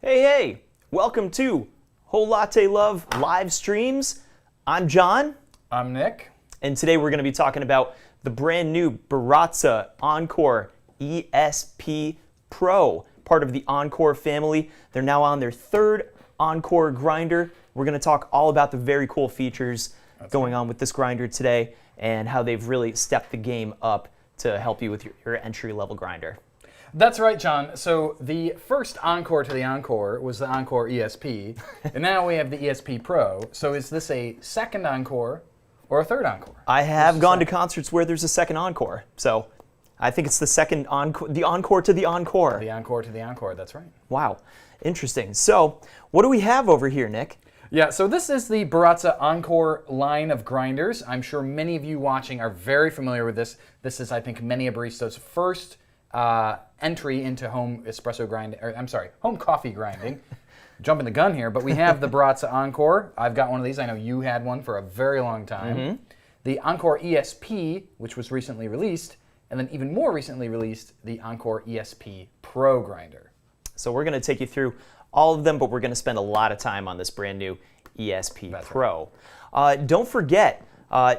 Hey, welcome to Whole Latte Love live streams. I'm John. I'm Nick. And today we're going to be talking about the brand new Baratza Encore ESP Pro, part of the Encore family. They're now on their third Encore grinder. We're going to talk all about the very cool features going on with this grinder today and how they've really stepped the game up to help you with your entry-level grinder. That's right, John. So the first Encore to the Encore was the Encore ESP, and now we have the ESP Pro. So is this a second Encore or a third Encore? I have gone to concerts where there's a second Encore, so I think it's the second Encore, the Encore to the Encore. The Encore to the Encore, that's right. Wow, interesting. So what do we have over here, Nick? Yeah, so this is the Baratza Encore line of grinders. I'm sure many of you watching are very familiar with this. This is, I think, many a barista's first entry into home espresso grinding, or I'm sorry, home coffee grinding. Jumping the gun here, but we have the Baratza Encore. I've got one of these. I know you had one for a very long time. The Encore ESP, which was recently released, and then even more recently released, the Encore ESP Pro grinder. So we're going to take you through all of them, but we're going to spend a lot of time on this brand new ESP Pro. Right. Don't forget,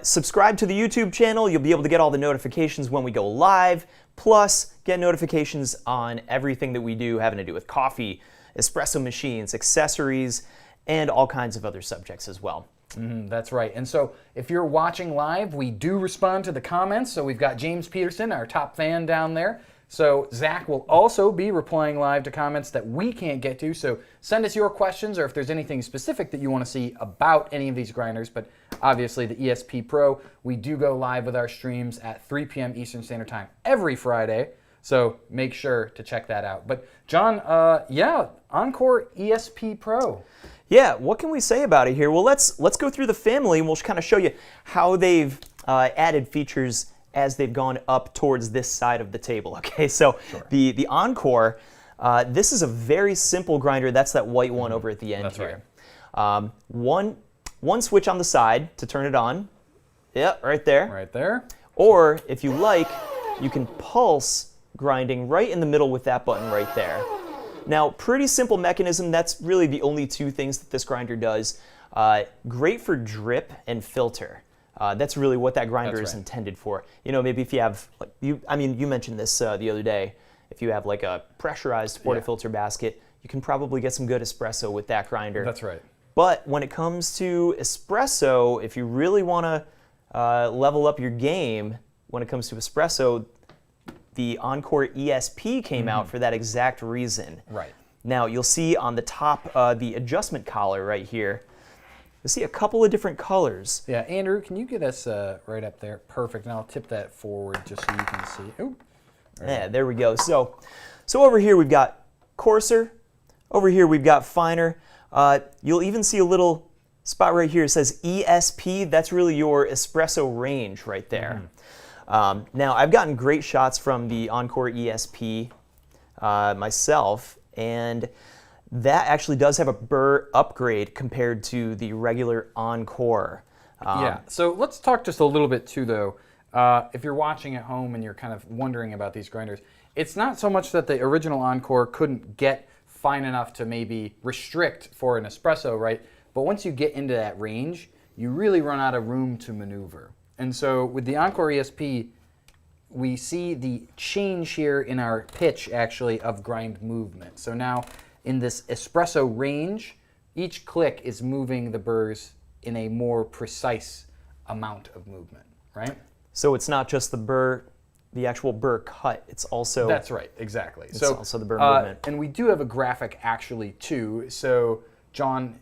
subscribe to the YouTube channel. You'll be able to get all the notifications when we go live, plus get notifications on everything that we do having to do with coffee, espresso machines, accessories, and all kinds of other subjects as well. That's right. And so if you're watching live, we do respond to the comments. So we've got James Peterson, our top fan down there. So Zach will also be replying live to comments that we can't get to. So send us your questions, or if there's anything specific that you want to see about any of these grinders. But obviously the ESP Pro, we do go live with our streams at 3 p.m. Eastern Standard Time every Friday. So make sure to check that out. But John, yeah, Encore ESP Pro. Yeah, what can we say about it here? Well, let's go through the family, and we'll kind of show you how they've added features as they've gone up towards this side of the table. Okay, so the Encore, this is a very simple grinder. That's that white one over at the end here. Right. One switch on the side to turn it on. Yeah, right there. Right there. Or if you like, you can pulse grinding right in the middle with that button right there. Now, pretty simple mechanism. That's really the only two things that this grinder does. Great for drip and filter. That's really what that grinder is intended for. You know, maybe if you have, like, you mentioned this the other day. If you have like a pressurized portafilter basket, you can probably get some good espresso with that grinder. That's right. But when it comes to espresso, if you really want to level up your game when it comes to espresso, the Encore ESP came out for that exact reason. Right. Now, you'll see on the top the adjustment collar right here. You'll see a couple of different colors. Yeah, Andrew, can you get us right up there? Perfect, and I'll tip that forward just so you can see. Ooh. Yeah, there we go. So over here we've got coarser. Over here we've got finer. You'll even see a little spot right here. It says ESP. That's really your espresso range right there. Now, I've gotten great shots from the Encore ESP myself, and that actually does have a Burr upgrade compared to the regular Encore. Yeah, so let's talk just a little bit too, though. If you're watching at home and you're kind of wondering about these grinders, it's not so much that the original Encore couldn't get fine enough to maybe restrict for an espresso, right? But once you get into that range, you really run out of room to maneuver. And so with the Encore ESP, we see the change here in our pitch, actually, of grind movement. So now in this espresso range, each click is moving the burrs in a more precise amount of movement, right? So it's not just the Burr, the actual Burr cut, it's also... That's right, exactly. It's also the Burr movement. And we do have a graphic, actually, too. So, John,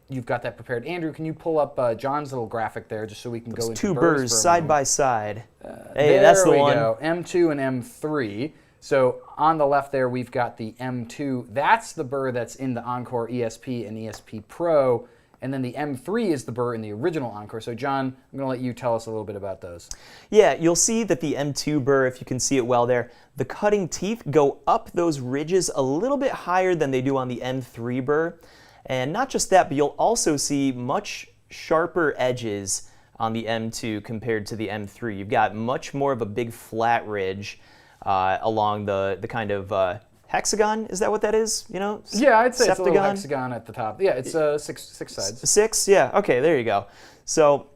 you've got that prepared. Andrew, can you pull up John's little graphic there just so we can go into two Burrs Burrs side by side. Hey, there that's the we one. Go. M2 and M3. So on the left there, we've got the M2. That's the Burr that's in the Encore ESP and ESP Pro. And then the M3 is the Burr in the original Encore. So John, I'm going to let you tell us a little bit about those. Yeah, you'll see that the M2 Burr, if you can see it well there, the cutting teeth go up those ridges a little bit higher than they do on the M3 Burr. And not just that, but you'll also see much sharper edges on the M2 compared to the M3. You've got much more of a big flat ridge along the kind of hexagon. Is that what that is? You know? Yeah, I'd say it's a little Septagon? hexagon at the top. Yeah, it's six sides. 6? Yeah, okay, there you go. So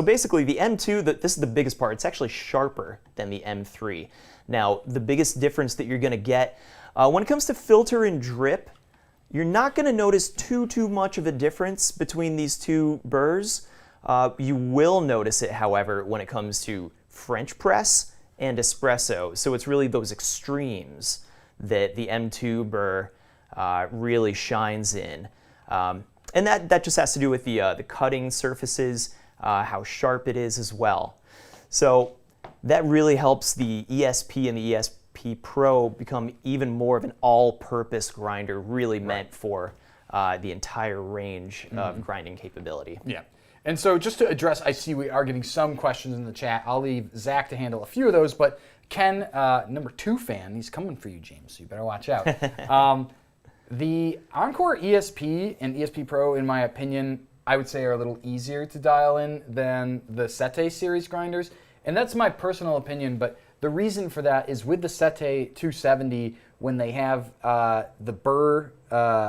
basically the M2, this is the biggest part. It's actually sharper than the M3. Now, the biggest difference that you're going to get, when it comes to filter and drip, you're not going to notice too much of a difference between these two burrs. You will notice it, however, when it comes to French press and espresso. So it's really those extremes that the M2 burr really shines in. And that just has to do with the cutting surfaces, how sharp it is as well. So that really helps the ESP and the ESP Pro become even more of an all-purpose grinder, really meant for the entire range of grinding capability. Yeah. And so just to address, I see we are getting some questions in the chat. I'll leave Zach to handle a few of those, but Ken, number 2 fan, he's coming for you, James, so you better watch out. The Encore ESP and ESP Pro, in my opinion, I would say are a little easier to dial in than the Sete series grinders. And that's my personal opinion, but the reason for that is with the Sete 270, when they have the Burr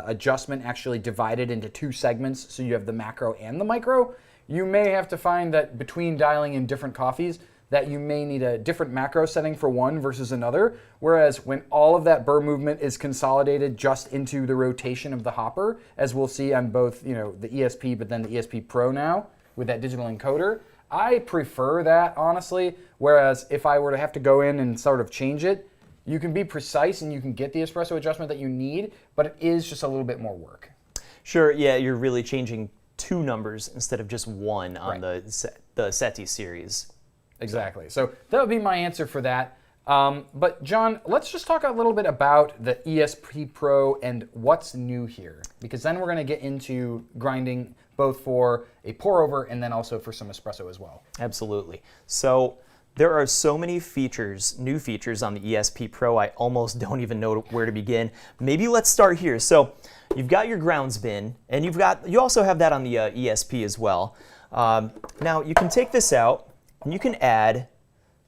adjustment actually divided into 2 segments, so you have the macro and the micro, you may have to find that between dialing in different coffees, that you may need a different macro setting for one versus another, whereas when all of that burr movement is consolidated just into the rotation of the hopper, as we'll see on both, you know, the ESP but then the ESP Pro now with that digital encoder, I prefer that, honestly, whereas if I were to have to go in and sort of change it, you can be precise and you can get the espresso adjustment that you need, but it is just a little bit more work. Sure, yeah, you're really changing 2 numbers instead of just 1 on the Sete series. Exactly. So that would be my answer for that. But John, let's just talk a little bit about the ESP Pro and what's new here, because then we're going to get into grinding both for a pour over and then also for some espresso as well. Absolutely. So there are so many features, new features on the ESP Pro, I almost don't even know where to begin. Maybe let's start here. So you've got your grounds bin, and you also have that on the ESP as well. Now you can take this out, and you can add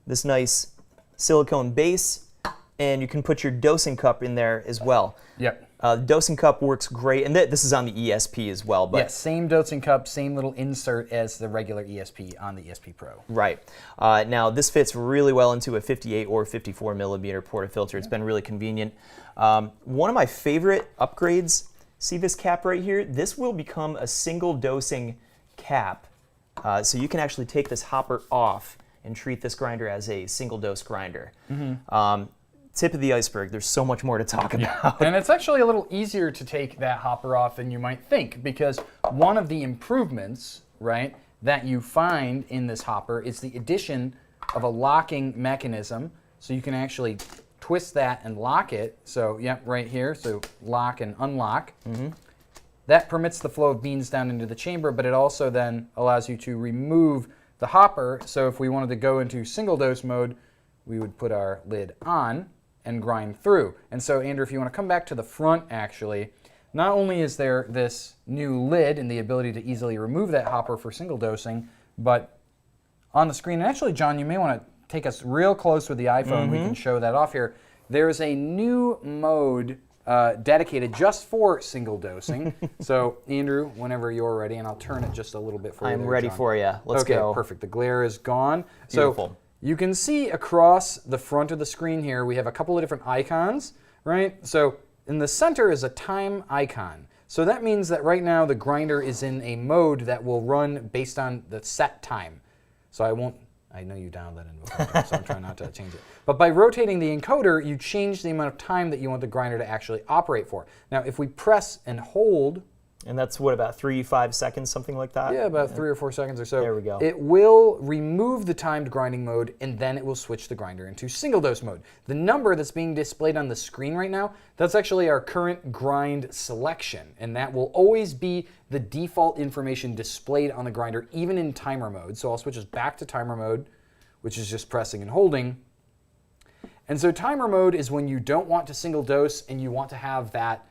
this nice silicone base, and you can put your dosing cup in there as well. Yep. The dosing cup works great, and this is on the ESP as well. But yeah, same dosing cup, same little insert as the regular ESP on the ESP Pro. Right. Now this fits really well into a 58 or 54 millimeter portafilter. It's been really convenient. One of my favorite upgrades, see this cap right here? This will become a single dosing cap. So you can actually take this hopper off and treat this grinder as a single dose grinder. Tip of the iceberg, there's so much more to talk about. And it's actually a little easier to take that hopper off than you might think, because one of the improvements, right, that you find in this hopper is the addition of a locking mechanism. So you can actually twist that and lock it. So, yeah, right here, so lock and unlock. That permits the flow of beans down into the chamber, but it also then allows you to remove the hopper. So if we wanted to go into single dose mode, we would put our lid on and grind through. And so, Andrew, if you want to come back to the front, actually, not only is there this new lid and the ability to easily remove that hopper for single dosing, but on the screen, and actually, John, you may want to take us real close with the iPhone. We can show that off here. There's a new mode dedicated just for single dosing. So, Andrew, whenever you're ready, and I'll turn it just a little bit for you. I'm ready for you. Let's go. Okay, perfect. The glare is gone. Beautiful. So you can see across the front of the screen here, we have a couple of different icons, right? So in the center is a time icon. So that means that right now the grinder is in a mode that will run based on the set time. So I know you dialed that in before, so I'm trying not to change it. But by rotating the encoder, you change the amount of time that you want the grinder to actually operate for. Now, if we press and hold, and that's what, about 3-5 seconds, something like that? Yeah, about 3 or 4 seconds or so. There we go. It will remove the timed grinding mode, and then it will switch the grinder into single dose mode. The number that's being displayed on the screen right now, that's actually our current grind selection, and that will always be the default information displayed on the grinder, even in timer mode. So I'll switch us back to timer mode, which is just pressing and holding. And so timer mode is when you don't want to single dose and you want to have that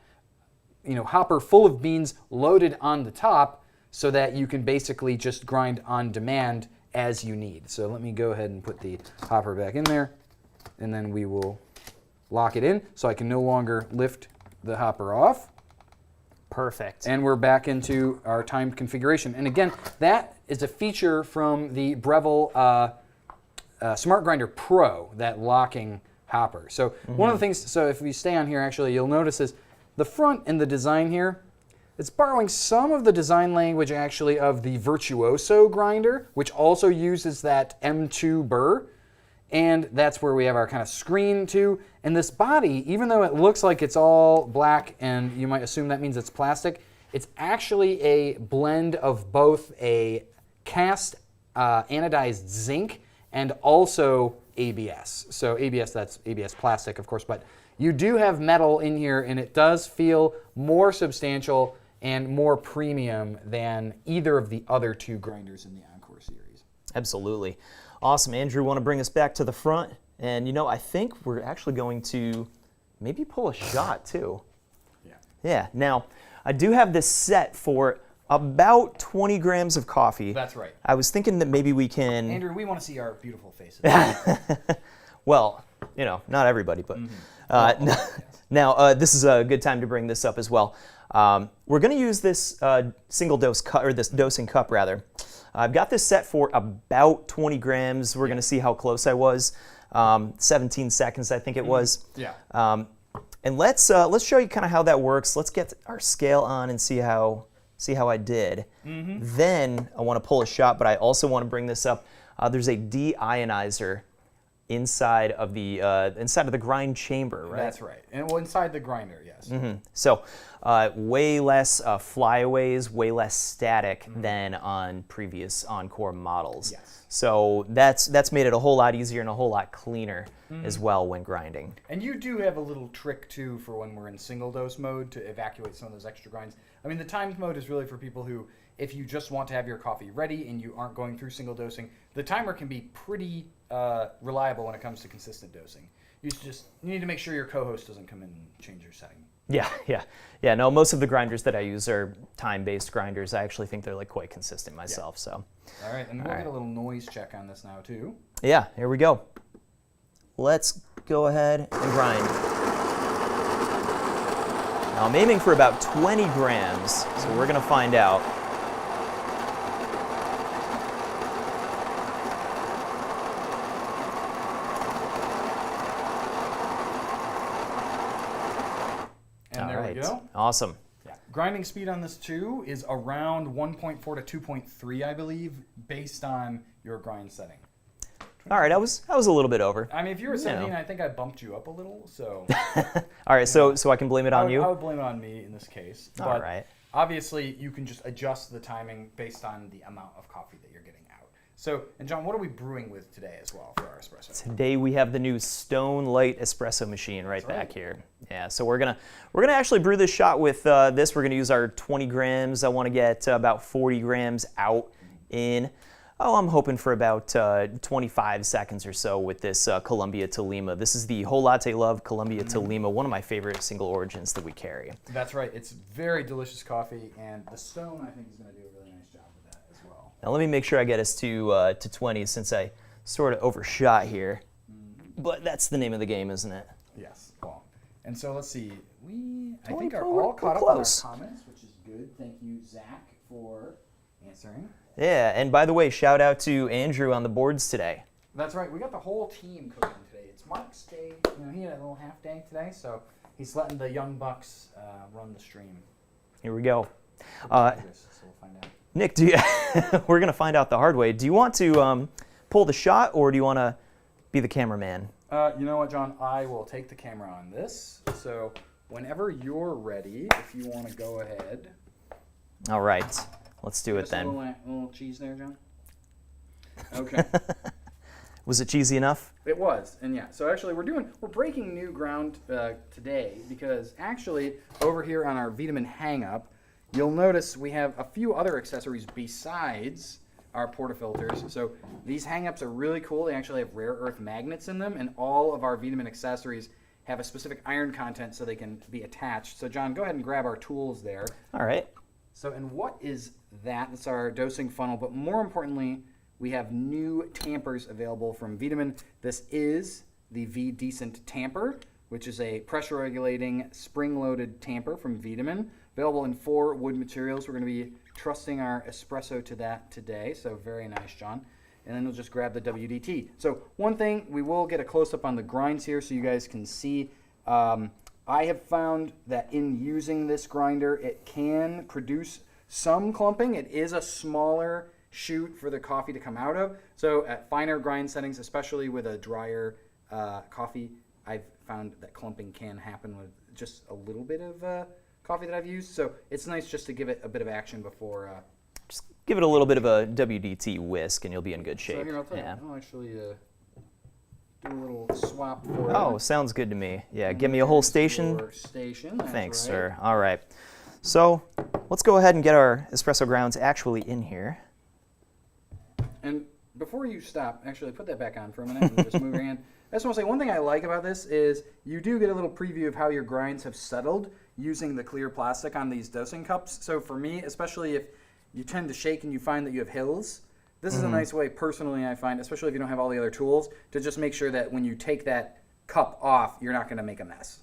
hopper full of beans loaded on the top so that you can basically just grind on demand as you need. So let me go ahead and put the hopper back in there, and then we will lock it in so I can no longer lift the hopper off. Perfect. And we're back into our timed configuration. And again, that is a feature from the Breville Smart Grinder Pro, that locking hopper. So one of the things, so if we stay on here, actually, you'll notice is the front and the design here, it's borrowing some of the design language actually of the Virtuoso grinder, which also uses that M2 burr. And that's where we have our kind of screen too. And this body, even though it looks like it's all black and you might assume that means it's plastic, it's actually a blend of both a cast anodized zinc and also ABS. So ABS, that's ABS plastic, of course, but you do have metal in here, and it does feel more substantial and more premium than either of the other two grinders in the Encore series. Absolutely. Awesome. Andrew, want to bring us back to the front? And, you know, I think we're actually going to maybe pull a shot, too. Yeah. Yeah. Now, I do have this set for about 20 grams of coffee. That's right. I was thinking that maybe we can... Andrew, we want to see our beautiful faces. Well, you know, not everybody, but... Now, this is a good time to bring this up as well. We're going to use this single dose cup, or this dosing cup rather. I've got this set for about 20 grams. We're going to see how close I was. 17 seconds, I think it was. Yeah. And let's show you kind of how that works. Let's get our scale on and see how I did. Then I want to pull a shot, but I also want to bring this up. There's a deionizer inside of the grind chamber, right? That's right. And well, inside the grinder, yes. So way less flyaways, way less static than on previous Encore models. Yes. So that's made it a whole lot easier and a whole lot cleaner as well when grinding. And you do have a little trick too for when we're in single dose mode to evacuate some of those extra grinds. I mean, the timed mode is really for people who, if you just want to have your coffee ready and you aren't going through single dosing, the timer can be pretty reliable when it comes to consistent dosing. You need to make sure your co-host doesn't come in and change your setting. Yeah. No, most of the grinders that I use are time-based grinders. I actually think they're like quite consistent myself. So. All right, and we'll get a little noise check on this now too. Yeah, here we go. Let's go ahead and grind. Now I'm aiming for about 20 grams, so we're gonna find out. And there we go. Awesome. Yeah. Grinding speed on this too is around 1.4 to 2.3, I believe, based on your grind setting. All right, I was a little bit over. I mean, if you were 17, I think I bumped you up a little, so. All right, so I can blame it on you? I would blame it on me in this case. But all right. Obviously, you can just adjust the timing based on the amount of coffee that you're getting out. So, and John, what are we brewing with today as well for our espresso? Today we have the new Stone Light espresso machine right back here. Yeah, so we're gonna actually brew this shot with this. We're gonna use our 20 grams. I want to get about 40 grams out in. Oh, I'm hoping for about 25 seconds or so with this Colombia Tolima. This is the Whole Latte Love Colombia Tolima, one of my favorite single origins that we carry. That's right. It's very delicious coffee, and the Stone, I think, is going to do a really nice job with that as well. Now let me make sure I get us to 20 since I sort of overshot here. But that's the name of the game, isn't it? Yes. Cool. And so let's see. I Oh, think are we're all caught up close. on our comments, which is good. Thank you, Zach, for answering. Yeah, and by the way, shout out to Andrew on the boards today. That's right. We got the whole team cooking today. It's Mark's day. You know, he had a little half day today, so he's letting the young bucks run the stream. Here we go. So we'll find out. Nick, we're going to find out the hard way. Do you want to pull the shot, or do you want to be the cameraman? You know what, John? I will take the camera on this. So whenever you're ready, if you want to go ahead. All right. Let's do it Just then. A little cheese there, John? Okay. Was it cheesy enough? It was, and yeah. So actually, we're breaking new ground today because actually over here on our Wiedemann hang-up, you'll notice we have a few other accessories besides our portafilters. So these hang-ups are really cool. They actually have rare earth magnets in them, and all of our Wiedemann accessories have a specific iron content so they can be attached. So John, go ahead and grab our tools there. All right. So, and what is that? It's our dosing funnel, but more importantly, we have new tampers available from Wiedemann. This is the V Decent tamper. which is a pressure regulating spring-loaded tamper from Wiedemann, available in 4 wood materials. We're going to be trusting our espresso to that today, so very nice, John. And then we'll just grab the WDT. So one thing, we will get a close-up on the grinds here so you guys can see. I have found that in using this grinder, it can produce some clumping. It is a smaller chute for the coffee to come out of. So at finer grind settings, especially with a drier coffee, I've found that clumping can happen with just a little bit of coffee that I've used. So it's nice just to give it a bit of action before. Just give it a little bit of a WDT whisk and you'll be in good shape. So here, I'll tell you, I'll actually do a little swap for you. Oh, sounds good to me. Yeah, give me a whole station. Station. That's Thanks, right. sir. All right. So let's go ahead and get our espresso grounds actually in here. And before you stop, actually put that back on for a minute and just move your hand. I just want to say one thing I like about this is you do get a little preview of how your grinds have settled using the clear plastic on these dosing cups. So for me, especially if you tend to shake and you find that you have hills, this is a nice way, personally, I find, especially if you don't have all the other tools, to just make sure that when you take that cup off, you're not going to make a mess.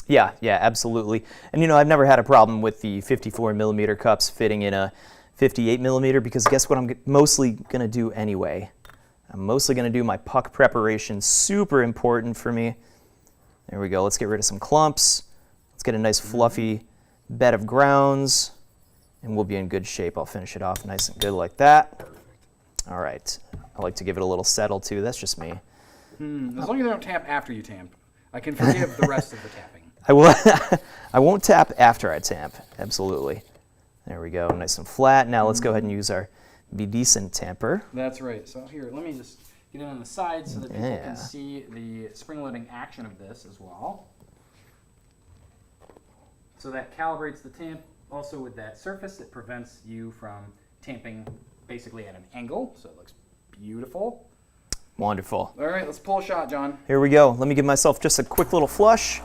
Yeah, absolutely. And you know, I've never had a problem with the 54 millimeter cups fitting in a 58 millimeter because guess what I'm mostly going to do anyway? I'm mostly going to do my puck preparation. Super important for me. There we go. Let's get rid of some clumps. Let's get a nice fluffy bed of grounds and we'll be in good shape. I'll finish it off nice and good like that. All right. I like to give it a little settle too. That's just me. As long as you don't tap after you tamp, I can forgive the rest of the tapping. I will. I won't tap after I tamp. Absolutely. There we go. Nice and flat. Now let's go ahead and use our Be Decent tamper. That's right. So here, let me just get it on the side so that people can see the spring-loading action of this as well. So that calibrates the tamp. Also with that surface, it prevents you from tamping basically at an angle, so it looks beautiful. Wonderful. All right, let's pull a shot, John. Here we go. Let me give myself just a quick little flush.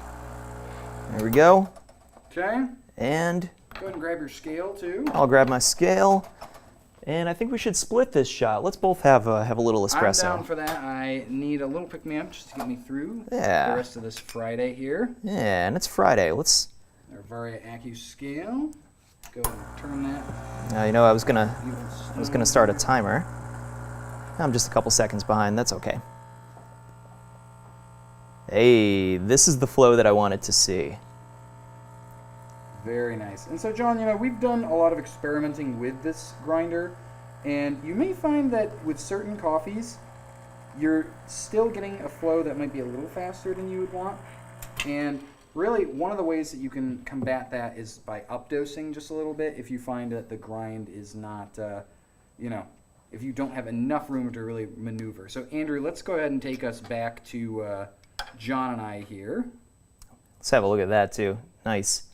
There we go. Okay. And go ahead and grab your scale too. I'll grab my scale. And I think we should split this shot. Let's both have a little espresso. I'm down for that. I need a little pick-me-up just to get me through the rest of this Friday here. Yeah, and it's Friday. Let's. Our very Acu scale. Go ahead and turn that. Now, you know, I was gonna start a timer. I'm just a couple seconds behind. That's okay. Hey, this is the flow that I wanted to see. Very nice. And so, John, you know, we've done a lot of experimenting with this grinder, and you may find that with certain coffees, you're still getting a flow that might be a little faster than you would want. And really, one of the ways that you can combat that is by updosing just a little bit if you find that the grind is not, you know, if you don't have enough room to really maneuver. So, Andrew, let's go ahead and take us back to John and I here. Let's have a look at that, too. Nice.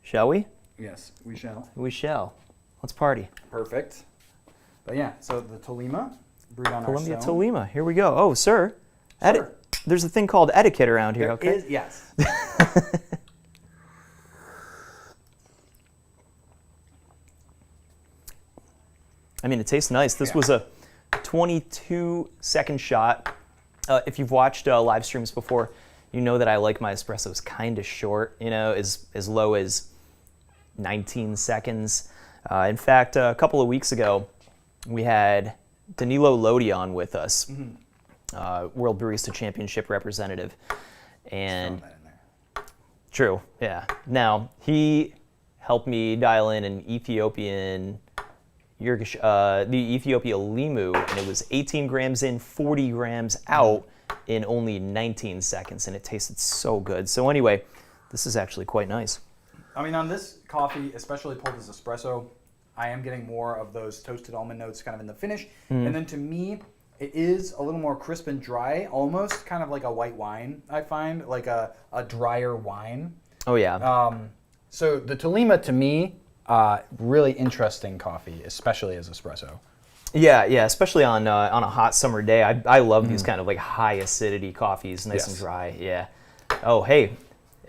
Shall we? Yes, we shall. We shall. Let's party. Perfect. But yeah, so the Tolima, brewed on Columbia our stone. Tolima. Here we go. Oh, sir. There's a thing called etiquette around here, okay? Is, yes. I mean, it tastes nice. This was a 22-second shot. If you've watched live streams before, you know that I like my espressos kind of short, you know, as low as 19 seconds. In fact, a couple of weeks ago, we had Danilo Lodi on with us, World Barista Championship representative. And true, yeah. Now, he helped me dial in an Ethiopian, the Ethiopia Limu, and it was 18 grams in, 40 grams out in only 19 seconds, and it tasted so good. So anyway, this is actually quite nice. I mean, on this coffee, especially pulled as espresso, I am getting more of those toasted almond notes kind of in the finish. And then to me, it is a little more crisp and dry, almost kind of like a white wine, I find, like a drier wine. Oh, yeah. So the Tolima, to me, really interesting coffee, especially as espresso. Yeah, especially on a hot summer day. I love these kind of like high acidity coffees, nice and dry. Yeah. Oh, hey.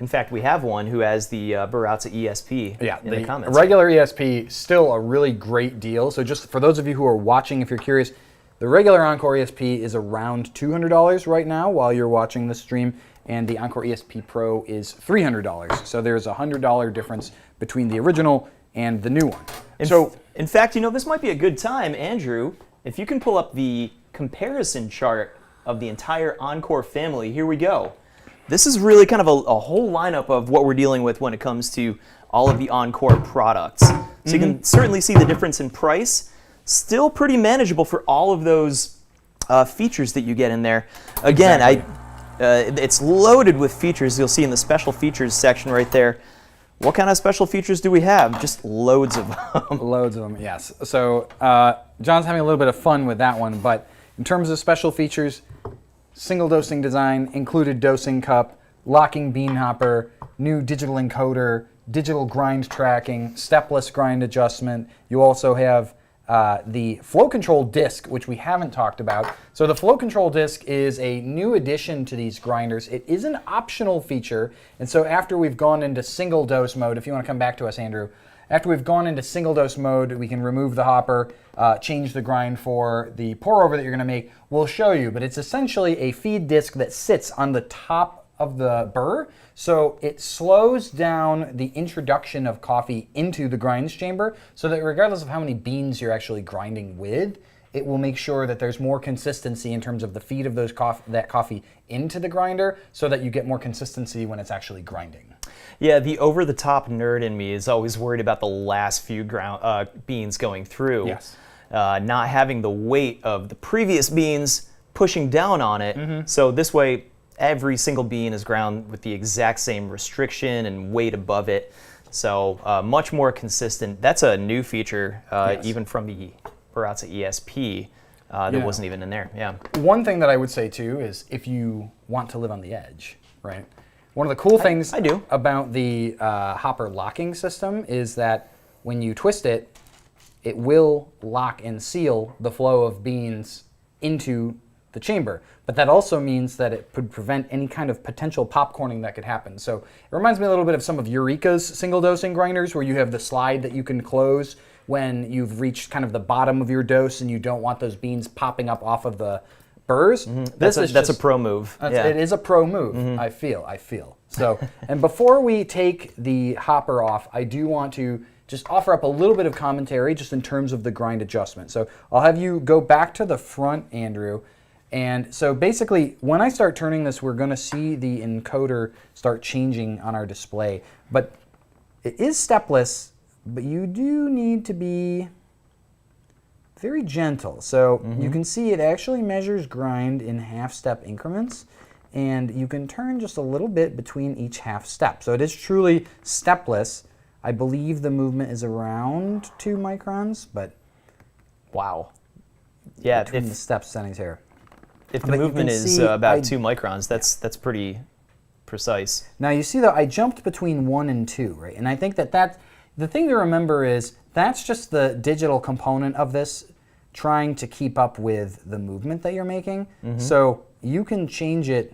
In fact, we have one who has the Baratza ESP in the comments. Regular ESP, still a really great deal. So just for those of you who are watching, if you're curious, the regular Encore ESP is around $200 right now while you're watching the stream. and the Encore ESP Pro is $300. So there's a $100 difference between the original and the new one. In fact, this might be a good time, Andrew, if you can pull up the comparison chart of the entire Encore family. Here we go. This is really kind of a whole lineup of what we're dealing with when it comes to all of the Encore products. So you can certainly see the difference in price. Still pretty manageable for all of those features that you get in there. Again, exactly. It's loaded with features. You'll see in the special features section right there. What kind of special features do we have? Just loads of them. Loads of them, yes. So John's having a little bit of fun with that one, but in terms of special features, single dosing design, included dosing cup, locking bean hopper, new digital encoder, digital grind tracking, stepless grind adjustment. You also have the flow control disc, which we haven't talked about. So the flow control disc is a new addition to these grinders. It is an optional feature, and so after we've gone into single dose mode, if you want to come back to us, Andrew, after we've gone into single dose mode, we can remove the hopper, change the grind for the pour over that you're going to make. We'll show you, but it's essentially a feed disc that sits on the top of the burr, so it slows down the introduction of coffee into the grinds chamber, so that regardless of how many beans you're actually grinding with, it will make sure that there's more consistency in terms of the feed of that coffee into the grinder, so that you get more consistency when it's actually grinding. Yeah, the over-the-top nerd in me is always worried about the last few beans going through. Yes. Not having the weight of the previous beans pushing down on it, so this way every single bean is ground with the exact same restriction and weight above it, so much more consistent. That's a new feature, yes. Even from the Baratza ESP that wasn't even in there. Yeah. One thing that I would say too is if you want to live on the edge, right? One of the cool things I do about the hopper locking system is that when you twist it, it will lock and seal the flow of beans into the chamber. But that also means that it could prevent any kind of potential popcorning that could happen. So it reminds me a little bit of some of Eureka's single dosing grinders, where you have the slide that you can close when you've reached kind of the bottom of your dose and you don't want those beans popping up off of the burrs. That's a pro move. It is a pro move, I feel. So, and before we take the hopper off, I do want to just offer up a little bit of commentary just in terms of the grind adjustment. So I'll have you go back to the front, Andrew. And so basically, when I start turning this, we're going to see the encoder start changing on our display. But it is stepless, but you do need to be very gentle. So you can see it actually measures grind in half-step increments, and you can turn just a little bit between each half step. So it is truly stepless. I believe the movement is around 2 microns, but wow. Yeah, between the step settings here. If the movement is about 2 microns, that's pretty precise. Now you see though, I jumped between 1 and 2, right? And I think that the thing to remember is that's just the digital component of this trying to keep up with the movement that you're making. So you can change it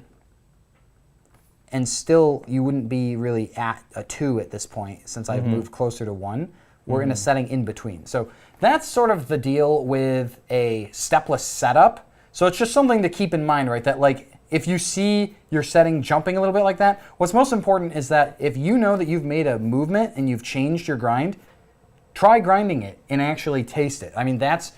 and still you wouldn't be really at a 2 at this point, since I've moved closer to 1. We're in a setting in between. So that's sort of the deal with a stepless setup. So it's just something to keep in mind, right? That like if you see your setting jumping a little bit like that, what's most important is that if you know that you've made a movement and you've changed your grind, try grinding it and actually taste it. I mean, that's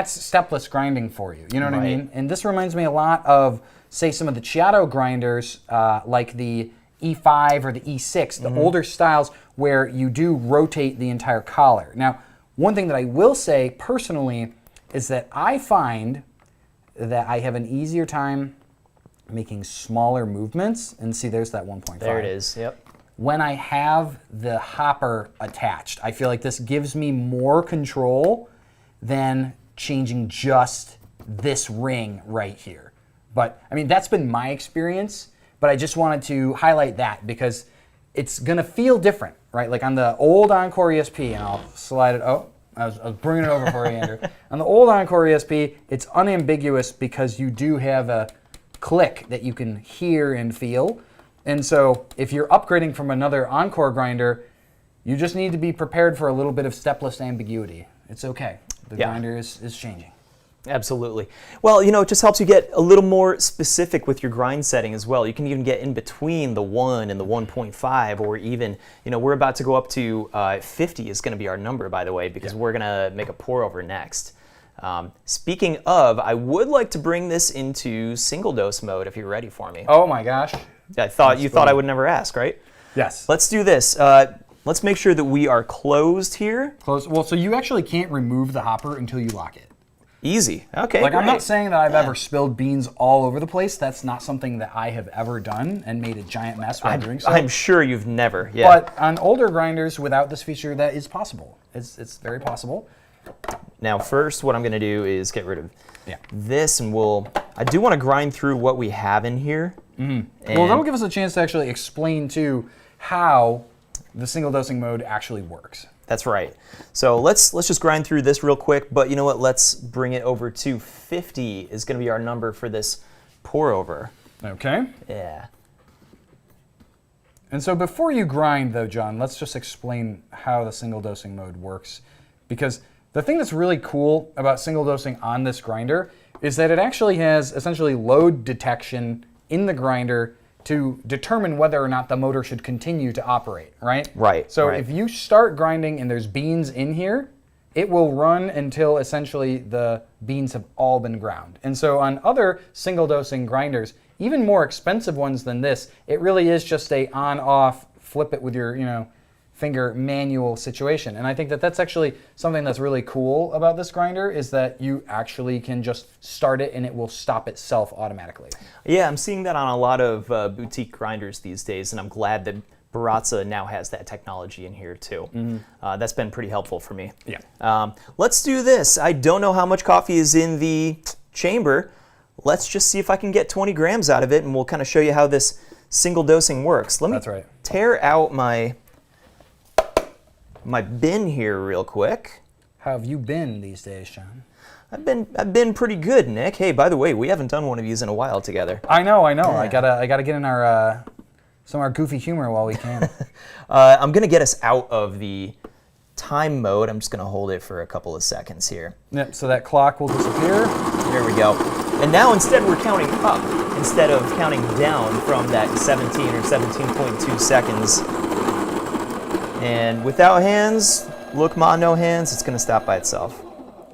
stepless grinding for you. You know what I mean? And this reminds me a lot of, say, some of the Chiato grinders, like the E5 or the E6, the older styles where you do rotate the entire collar. Now, one thing that I will say personally is that I find that I have an easier time making smaller movements. And see, there's that 1.5. There it is, yep. When I have the hopper attached, I feel like this gives me more control than changing just this ring right here. But, I mean, that's been my experience, but I just wanted to highlight that because it's gonna feel different, right? Like on the old Encore ESP, and I'll slide it, I was bringing it over for you, Andrew. On the old Encore ESP, it's unambiguous because you do have a click that you can hear and feel. And so if you're upgrading from another Encore grinder, you just need to be prepared for a little bit of stepless ambiguity. It's okay. The grinder is changing. Absolutely. Well, it just helps you get a little more specific with your grind setting as well. You can even get in between the 1 and the 1.5, or even, we're about to go up to 50 is going to be our number, by the way, because we're going to make a pour over next. Speaking of, I would like to bring this into single dose mode if you're ready for me. Oh my gosh. I thought you thought I would never ask, right? Yes. Let's do this. Let's make sure that we are closed here. Close. Well, so you actually can't remove the hopper until you lock it. Easy. Okay. Like, great. I'm not saying that I've ever spilled beans all over the place. That's not something that I have ever done and made a giant mess while doing so. I'm sure you've never. Yeah. But on older grinders without this feature, that is possible. It's very possible. Now, first, what I'm going to do is get rid of this, and I do want to grind through what we have in here. Mm-hmm. Well, that'll give us a chance to actually explain, too, how the single dosing mode actually works. That's right. So let's just grind through this real quick, but you know what? Let's bring it over to 50 is going to be our number for this pour over. Okay. Yeah. And so before you grind, though, John, let's just explain how the single dosing mode works. Because the thing that's really cool about single dosing on this grinder is that it actually has essentially load detection in the grinder to determine whether or not the motor should continue to operate, right? Right. So right. if you start grinding and there's beans in here, it will run until essentially the beans have all been ground. And so on other single dosing grinders, even more expensive ones than this, it really is just a on-off, flip it with your finger manual situation. And I think that that's actually something that's really cool about this grinder, is that you actually can just start it and it will stop itself automatically. Yeah, I'm seeing that on a lot of boutique grinders these days, and I'm glad that Baratza now has that technology in here too. Mm-hmm. That's been pretty helpful for me. Yeah. Let's do this. I don't know how much coffee is in the chamber. Let's just see if I can get 20 grams out of it, and we'll kind of show you how this single dosing works. Let me tear out my bin here real quick. How have you been these days, John? I've been pretty good, Nick. Hey, by the way, we haven't done one of these in a while together. I know. Yeah. I gotta get in our some of our goofy humor while we can. I'm gonna get us out of the time mode. I'm just gonna hold it for a couple of seconds here. Yep. So that clock will disappear. There we go. And now instead we're counting up instead of counting down from that 17 or 17.2 seconds. And without hands, look, ma, no hands, it's going to stop by itself.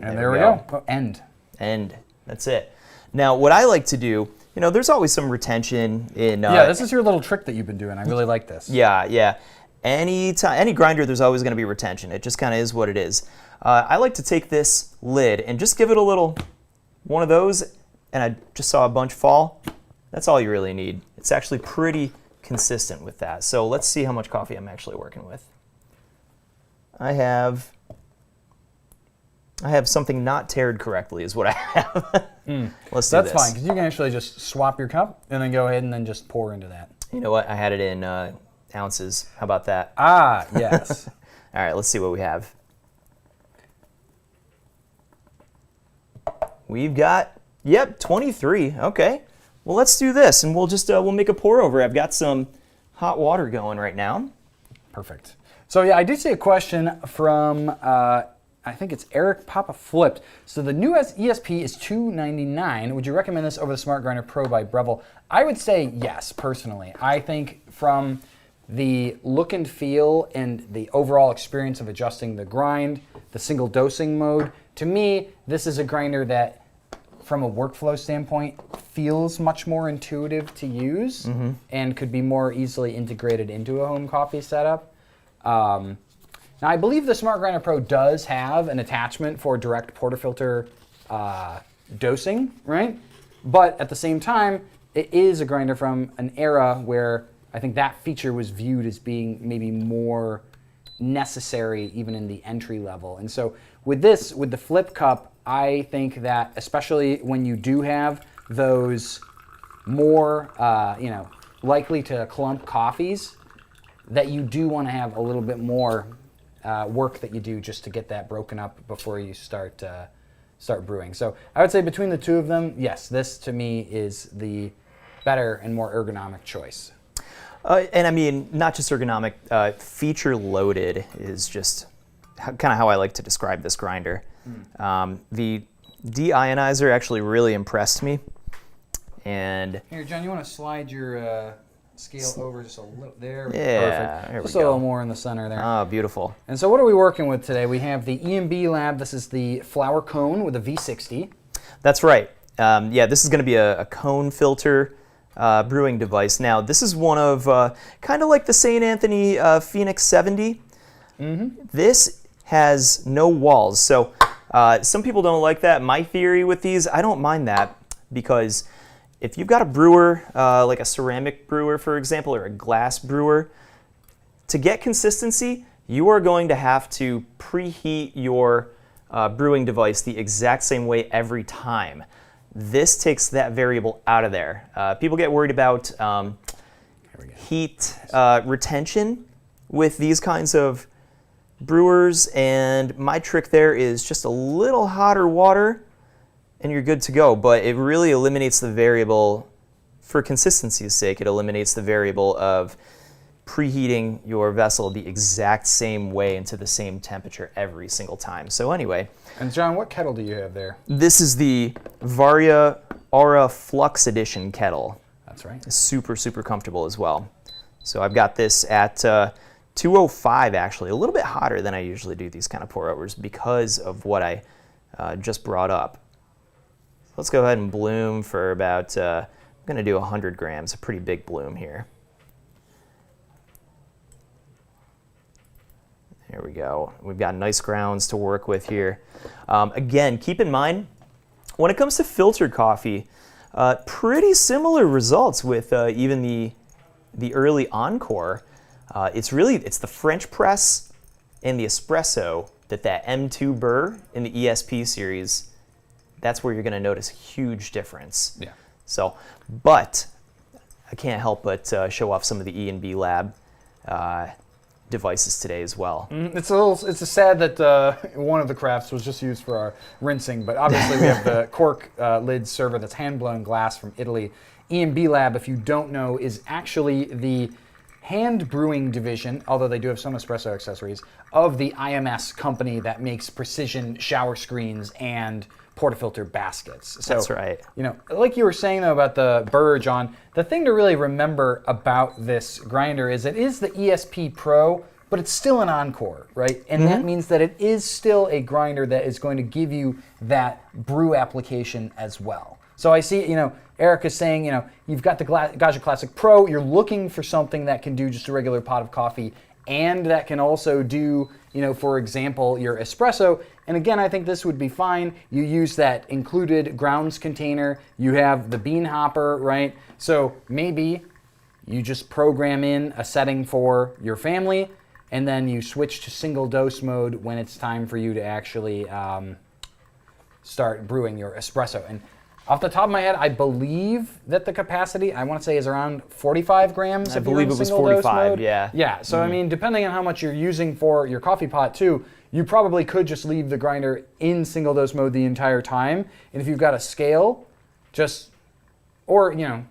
And there we go. Oh, end. End. That's it. Now, what I like to do, there's always some retention in... yeah, this is your little trick that you've been doing. I really like this. Yeah. Any grinder, there's always going to be retention. It just kind of is what it is. I like to take this lid and just give it a little one of those, and I just saw a bunch fall. That's all you really need. It's actually pretty consistent with that. So let's see how much coffee I'm actually working with. I have something not taired correctly is what I have. Let's do this. That's fine, because you can actually just swap your cup and then go ahead and then just pour into that. You know what? I had it in ounces. How about that? Ah, yes. All right, let's see what we have. We've got, 23. Okay. Well, let's do this, and we'll make a pour over. I've got some hot water going right now. Perfect. So yeah, I did see a question from, I think it's Eric Papa Flipped. So the new ESP is $299. Would you recommend this over the Smart Grinder Pro by Breville? I would say yes, personally. I think from the look and feel and the overall experience of adjusting the grind, the single dosing mode, to me, this is a grinder that, from a workflow standpoint, feels much more intuitive to use and could be more easily integrated into a home coffee setup. Now, I believe the Smart Grinder Pro does have an attachment for direct portafilter dosing, right? But at the same time, it is a grinder from an era where I think that feature was viewed as being maybe more necessary even in the entry level. And so with this, with the flip cup, I think that especially when you do have those more, likely to clump coffees, that you do want to have a little bit more work that you do just to get that broken up before you start brewing. So I would say between the two of them, yes, this to me is the better and more ergonomic choice. And I mean, not just ergonomic, feature loaded is just kind of how I like to describe this grinder. The Deionizer actually really impressed me. And here, John, you want to slide your scale over just a little there? Yeah, perfect. Here Just we a go. little more in the center there. Ah, beautiful. And so what are we working with today? We have the E&B Lab. This is the flower cone with a V60. That's right. Yeah, this is going to be a cone filter brewing device. Now, this is one of kind of like the St. Anthony Phoenix 70. This has no walls. So some people don't like that. My theory with these, I don't mind that, because if you've got a brewer, like a ceramic brewer, for example, or a glass brewer, to get consistency, you are going to have to preheat your brewing device the exact same way every time. This takes that variable out of there. People get worried about heat retention with these kinds of brewers, and my trick there is just a little hotter water and you're good to go. But it really eliminates the variable, for consistency's sake, it eliminates the variable of preheating your vessel the exact same way into the same temperature every single time. So anyway. And John, what kettle do you have there? This is the Varia Aura Flux Edition kettle. That's right. It's super, super comfortable as well. So I've got this at 205 actually, a little bit hotter than I usually do these kind of pour overs because of what I just brought up. Let's go ahead and bloom for about, I'm going to do 100 grams, a pretty big bloom here. There we go. We've got nice grounds to work with here. Again, keep in mind, when it comes to filtered coffee, pretty similar results with even the early Encore. It's the French press and the espresso that M2 Burr in the ESP series, that's where you're going to notice a huge difference. Yeah. So, but I can't help but show off some of the E&B Lab devices today as well. It's sad that one of the crafts was just used for our rinsing, but obviously we have the cork lid server that's hand-blown glass from Italy. E&B Lab, if you don't know, is actually the hand brewing division, although they do have some espresso accessories, of the IMS company that makes precision shower screens and portafilter baskets. So, that's right. You know, like you were saying though about the Burr, John, the thing to really remember about this grinder is it is the ESP Pro, but it's still an Encore, right? And that means that it is still a grinder that is going to give you that brew application as well. So I see, you know, Eric is saying, you know, you've got the Gaja Classic Pro, you're looking for something that can do just a regular pot of coffee and that can also do, you know, for example, your espresso. And again, I think this would be fine. You use that included grounds container. You have the bean hopper, right? So maybe you just program in a setting for your family and then you switch to single dose mode when it's time for you to actually start brewing your espresso. And off the top of my head, I believe that the capacity, I want to say, is around 45 grams. I believe it was 45, yeah. Yeah, so I mean, depending on how much you're using for your coffee pot too, you probably could just leave the grinder in single dose mode the entire time. And if you've got a scale, or, you know,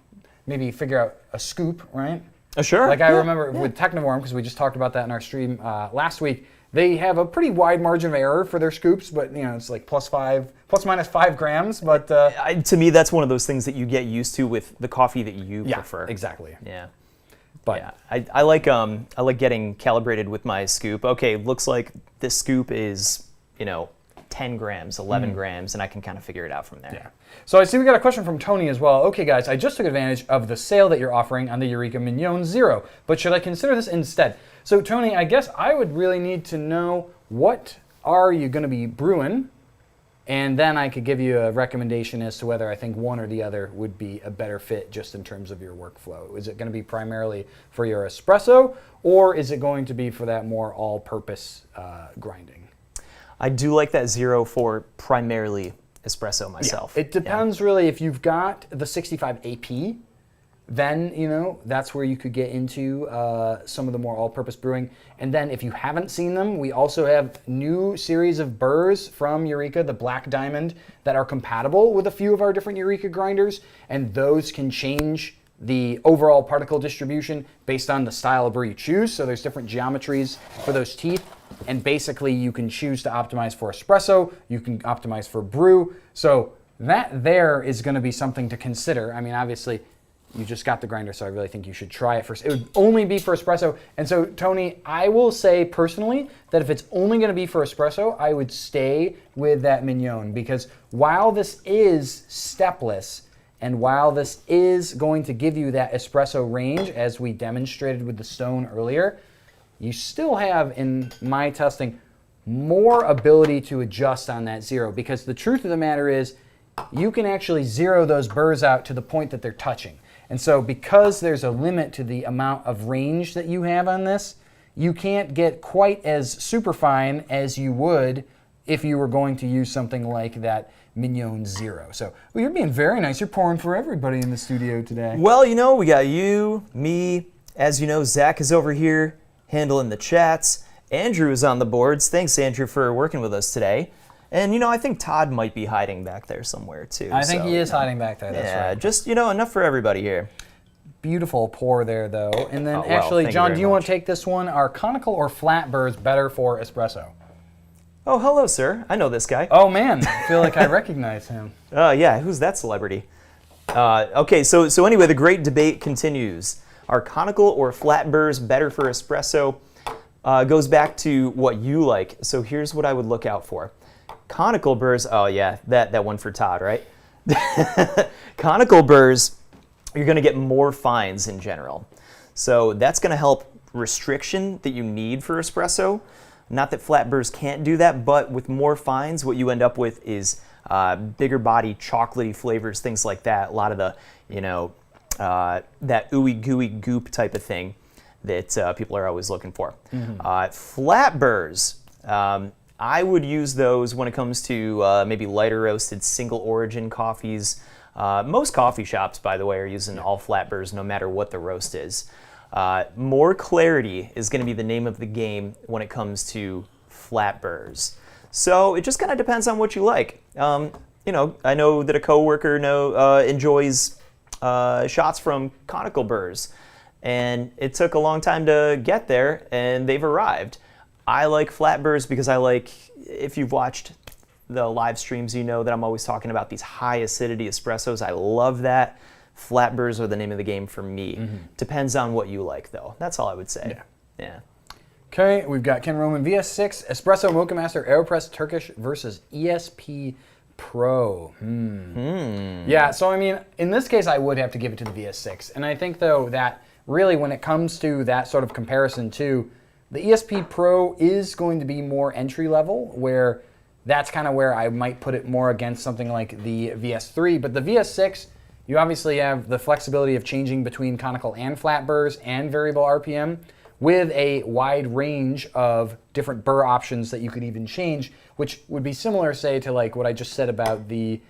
maybe figure out a scoop, right? Sure. Like I remember with Technivorm, because we just talked about that in our stream last week, they have a pretty wide margin of error for their scoops, but you know, it's like plus minus 5 grams. But to me, that's one of those things that you get used to with the coffee that you prefer. Exactly. Yeah. But yeah, I like getting calibrated with my scoop. Okay, looks like this scoop is, you know, 10 grams, 11 grams, and I can kind of figure it out from there. Yeah. So I see we got a question from Tony as well. Okay, guys, I just took advantage of the sale that you're offering on the Eureka Mignon Zero, but should I consider this instead? So Tony, I guess I would really need to know what are you going to be brewing, and then I could give you a recommendation as to whether I think one or the other would be a better fit just in terms of your workflow. Is it going to be primarily for your espresso, or is it going to be for that more all-purpose grinding? I do like that Zero for primarily espresso myself. Yeah. It depends really. If you've got the 65 AP, then, you know, that's where you could get into some of the more all-purpose brewing. And then if you haven't seen them, we also have new series of Burrs from Eureka, the Black Diamond, that are compatible with a few of our different Eureka grinders. And those can change the overall particle distribution based on the style of brew you choose. So there's different geometries for those teeth. And basically you can choose to optimize for espresso, you can optimize for brew. So that there is going to be something to consider. I mean, obviously, you just got the grinder, so I really think you should try it first. It would only be for espresso. And so, Tony, I will say personally that if it's only going to be for espresso, I would stay with that Mignon, because while this is stepless, and while this is going to give you that espresso range, as we demonstrated with the Stone earlier, you still have, in my testing, more ability to adjust on that zero, because the truth of the matter is you can actually zero those burrs out to the point that they're touching. And so because there's a limit to the amount of range that you have on this, you can't get quite as super fine as you would if you were going to use something like that Mignon Zero. So, well, you're being very nice. You're pouring for everybody in the studio today. Well, you know, we got you, me, as you know, Zach is over here handling the chats. Andrew is on the boards. Thanks, Andrew, for working with us today. And, you know, I think Todd might be hiding back there somewhere, too. I think he is hiding back there, that's right. Just, you know, enough for everybody here. Beautiful pour there, though. And then, well, actually, John, do you want much. to take this one? Are conical or flat burrs better for espresso? Oh, hello, sir. I know this guy. Oh, man. I feel like I recognize him. Yeah, who's that celebrity? Okay, so anyway, the great debate continues. Are conical or flat burrs better for espresso? Goes back to what you like. So here's what I would look out for. Conical burrs, oh yeah, that one for Todd, right? Conical burrs, you're going to get more fines in general. So that's going to help restriction that you need for espresso. Not that flat burrs can't do that, but with more fines, what you end up with is bigger body, chocolatey flavors, things like that. A lot of the, you know, that ooey gooey goop type of thing that people are always looking for. Mm-hmm. Flat burrs, I would use those when it comes to maybe lighter roasted single origin coffees. Most coffee shops, by the way, are using all flat burrs no matter what the roast is. More clarity is going to be the name of the game when it comes to flat burrs. So it just kind of depends on what you like. You know, I know that a coworker enjoys shots from conical burrs, and it took a long time to get there, and they've arrived. I like flat burrs because I like, if you've watched the live streams, you know that I'm always talking about these high acidity espressos. I love that. Flat burrs are the name of the game for me. Mm-hmm. Depends on what you like, though. That's all I would say. Yeah. Okay, we've got Ken Roman VS6, Espresso Mocha Master AeroPress Turkish versus ESP Pro. Yeah, so I mean, in this case, I would have to give it to the VS6. And I think, though, that really when it comes to that sort of comparison too, the ESP Pro is going to be more entry level, where that's kind of where I might put it more against something like the VS3. But the VS6, you obviously have the flexibility of changing between conical and flat burrs and variable RPM with a wide range of different burr options that you could even change, which would be similar, say, to like what I just said about the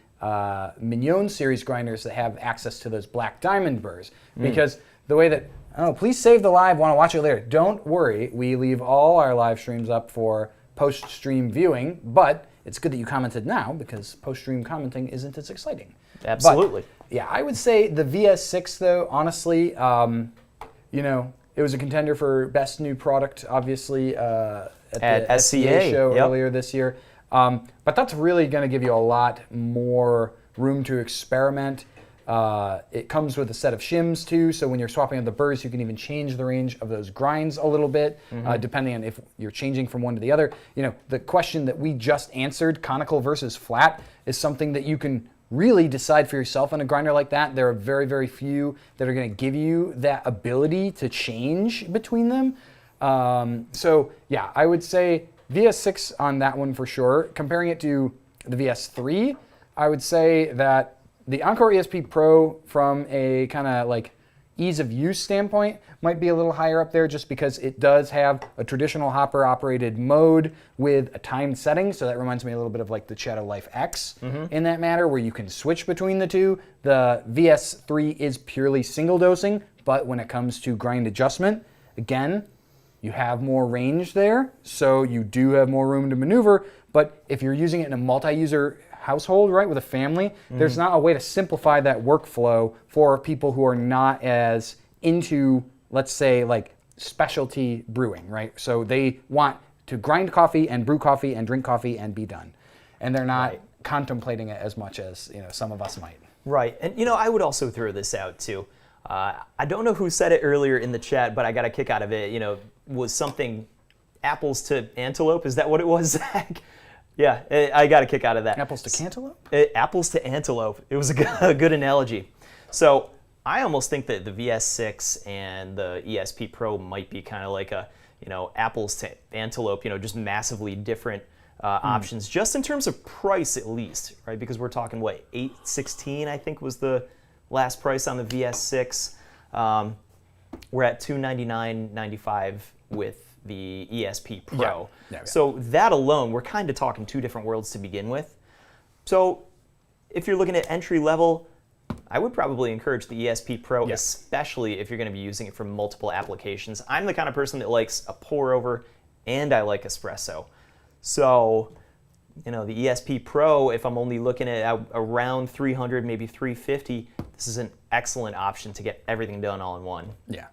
Mignon series grinders that have access to those black diamond burrs. Because the way that, oh, please save the live, want to watch it later. Don't worry, we leave all our live streams up for post-stream viewing, but it's good that you commented now because post-stream commenting isn't as exciting. Absolutely. But, yeah, I would say the VS6, though, honestly, you know, it was a contender for best new product, obviously, at the SCA show earlier this year. But that's really going to give you a lot more room to experiment. It comes with a set of shims too, so when you're swapping out the burrs, you can even change the range of those grinds a little bit, depending on if you're changing from one to the other. You know, the question that we just answered, conical versus flat, is something that you can really decide for yourself on a grinder like that. There are very, very few that are going to give you that ability to change between them. So yeah, I would say VS6 on that one for sure. Comparing it to the VS3, I would say that the Encore ESP Pro, from a kind of like ease of use standpoint, might be a little higher up there just because it does have a traditional hopper operated mode with a timed setting. So that reminds me a little bit of like the Shadow Life X in that matter, where you can switch between the two. The VS3 is purely single dosing, but when it comes to grind adjustment, again, you have more range there, so you do have more room to maneuver. But if you're using it in a multi-user household, right, with a family, there's not a way to simplify that workflow for people who are not as into, let's say, like specialty brewing, right? So they want to grind coffee and brew coffee and drink coffee and be done. And they're not contemplating it as much as, you know, some of us might. Right. And, you know, I would also throw this out, too. I don't know who said it earlier in the chat, but I got a kick out of it. You know, was something apples to antelope? Is that what it was, Zach? Yeah, I got a kick out of that. Apples to cantaloupe? Apples to antelope. It was a good analogy. So I almost think that the VS6 and the ESP Pro might be kind of like a, you know, apples to antelope, you know, just massively different options, just in terms of price at least, right? Because we're talking, what, $816, I think was the last price on the VS6. We're at $299.95 with the ESP Pro. Yeah. So that alone, we're kind of talking two different worlds to begin with. So if you're looking at entry level, I would probably encourage the ESP Pro, especially if you're going to be using it for multiple applications. I'm the kind of person that likes a pour over and I like espresso. So, you know, the ESP Pro, if I'm only looking at around 300, maybe 350, this is an excellent option to get everything done all in one. Yeah.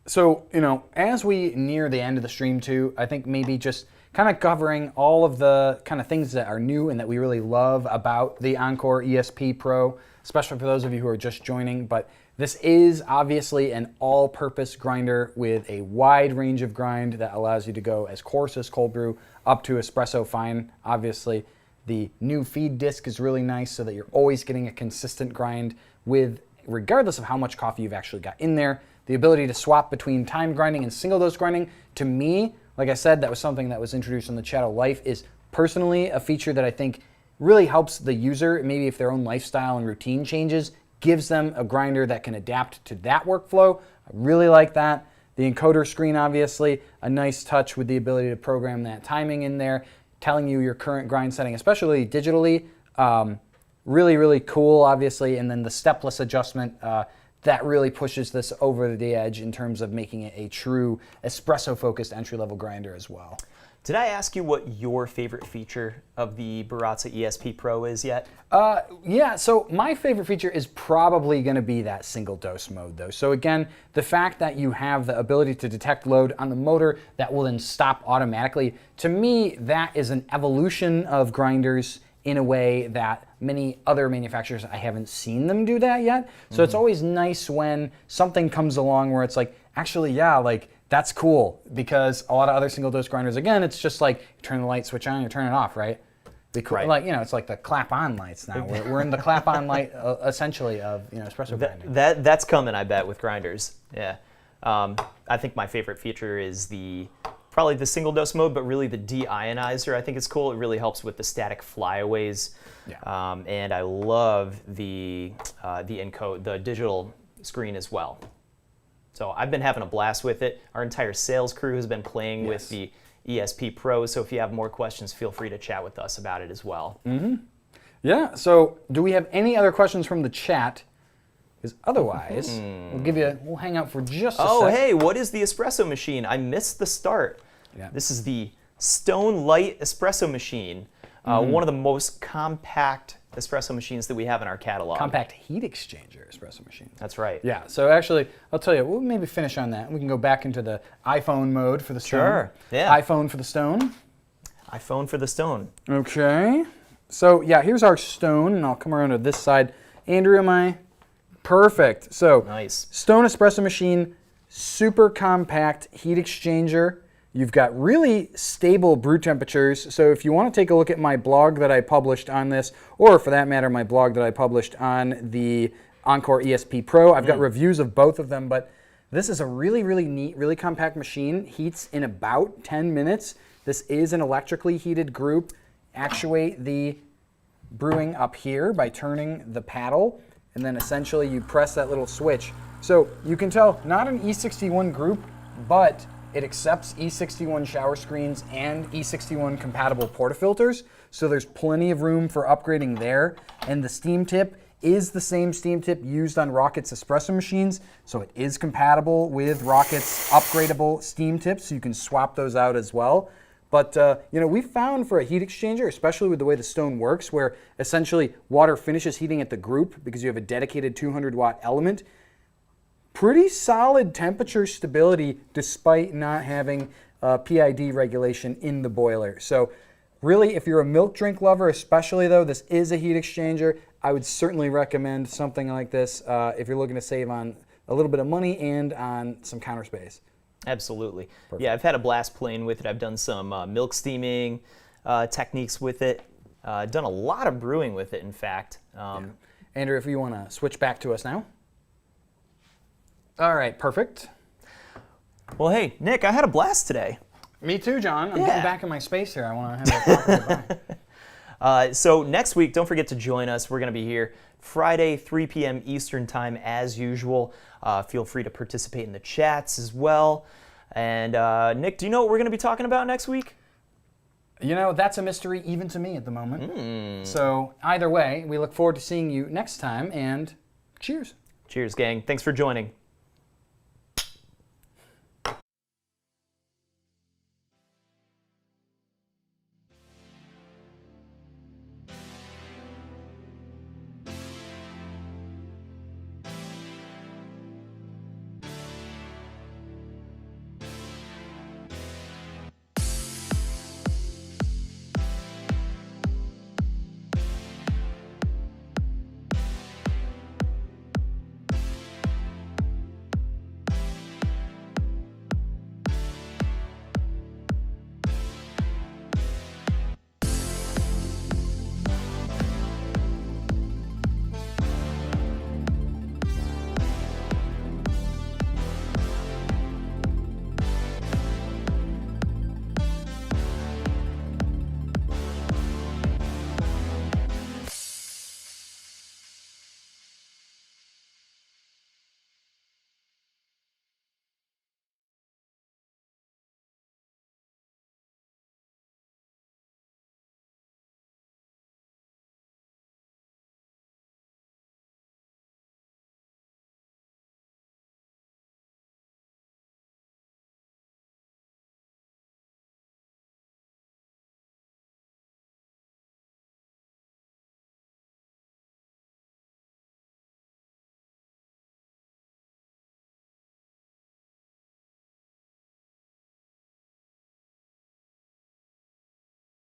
So, you know, as we near the end of the stream too, I think maybe just kind of covering all of the kind of things that are new and that we really love about the Encore ESP Pro, especially for those of you who are just joining. But this is obviously an all-purpose grinder with a wide range of grind that allows you to go as coarse as cold brew up to espresso fine. Obviously, the new feed disc is really nice so that you're always getting a consistent grind with, regardless of how much coffee you've actually got in there. The ability to swap between time grinding and single dose grinding, to me, like I said, that was something that was introduced in the Chat of Life, is personally a feature that I think really helps the user, maybe if their own lifestyle and routine changes, gives them a grinder that can adapt to that workflow. I really like that. The encoder screen, obviously, a nice touch with the ability to program that timing in there, telling you your current grind setting, especially digitally. Really, really cool, obviously. And then the stepless adjustment, that really pushes this over the edge in terms of making it a true espresso-focused entry-level grinder as well. Did I ask you what your favorite feature of the Baratza ESP Pro is yet? Yeah, so my favorite feature is probably going to be that single dose mode though. So again, the fact that you have the ability to detect load on the motor that will then stop automatically, to me, that is an evolution of grinders in a way that many other manufacturers, I haven't seen them do that yet. So it's always nice when something comes along where it's like, actually, yeah, like, that's cool, because a lot of other single dose grinders, again, it's just like you turn the light switch on, you turn it off, right? Right. Like, you know, it's like the clap on lights now. We're in the clap on light essentially of, you know, espresso grinding. That's coming, I bet, with grinders. Yeah. I think my favorite feature is probably the single dose mode, but really the deionizer. I think it's cool. It really helps with the static flyaways. Yeah. And I love the digital screen as well. So I've been having a blast with it. Our entire sales crew has been playing with the ESP Pro, so if you have more questions, feel free to chat with us about it as well. Yeah, so do we have any other questions from the chat? Because otherwise, we'll hang out for just a sec. Oh, hey, what is the espresso machine? I missed the start. Yeah. This is the Stone Light espresso machine, one of the most compact espresso machines that we have in our catalog. Compact heat exchanger espresso machine. That's right. Yeah, so actually, I'll tell you, we'll maybe finish on that. We can go back into the iPhone mode for the Stone. Sure, yeah. iPhone for the Stone. iPhone for the Stone. Okay. So, yeah, here's our Stone, and I'll come around to this side. Andrew, am I? Perfect. So, Nice. Stone espresso machine, super compact heat exchanger. You've got really stable brew temperatures. So if you want to take a look at my blog that I published on this, or for that matter, my blog that I published on the Encore ESP Pro, I've got reviews of both of them, but this is a really, really neat, really compact machine. Heats in about 10 minutes. This is an electrically heated group. Actuate the brewing up here by turning the paddle, and then essentially you press that little switch. So you can tell, not an E61 group, but it accepts E61 shower screens and E61 compatible portafilters, so there's plenty of room for upgrading there. And the steam tip is the same steam tip used on Rocket's espresso machines, so it is compatible with Rocket's upgradable steam tips, so you can swap those out as well. But we found for a heat exchanger, especially with the way the stone works, where essentially water finishes heating at the group because you have a dedicated 200-watt element, pretty solid temperature stability despite not having PID regulation in the boiler. So really, if you're a milk drink lover, especially though, this is a heat exchanger. I would certainly recommend something like this if you're looking to save on a little bit of money and on some counter space. Absolutely. Perfect. Yeah, I've had a blast playing with it. I've done some milk steaming techniques with it. Done a lot of brewing with it, in fact. Andrew, if you want to switch back to us now. All right, perfect. Well, hey, Nick, I had a blast today. Me too, John. I'm getting back in my space here. I want to have a proper goodbye. So next week, don't forget to join us. We're going to be here Friday, 3 p.m. Eastern Time, as usual. Feel free to participate in the chats as well. And Nick, do you know what we're going to be talking about next week? That's a mystery even to me at the moment. So either way, we look forward to seeing you next time, and cheers. Cheers, gang. Thanks for joining.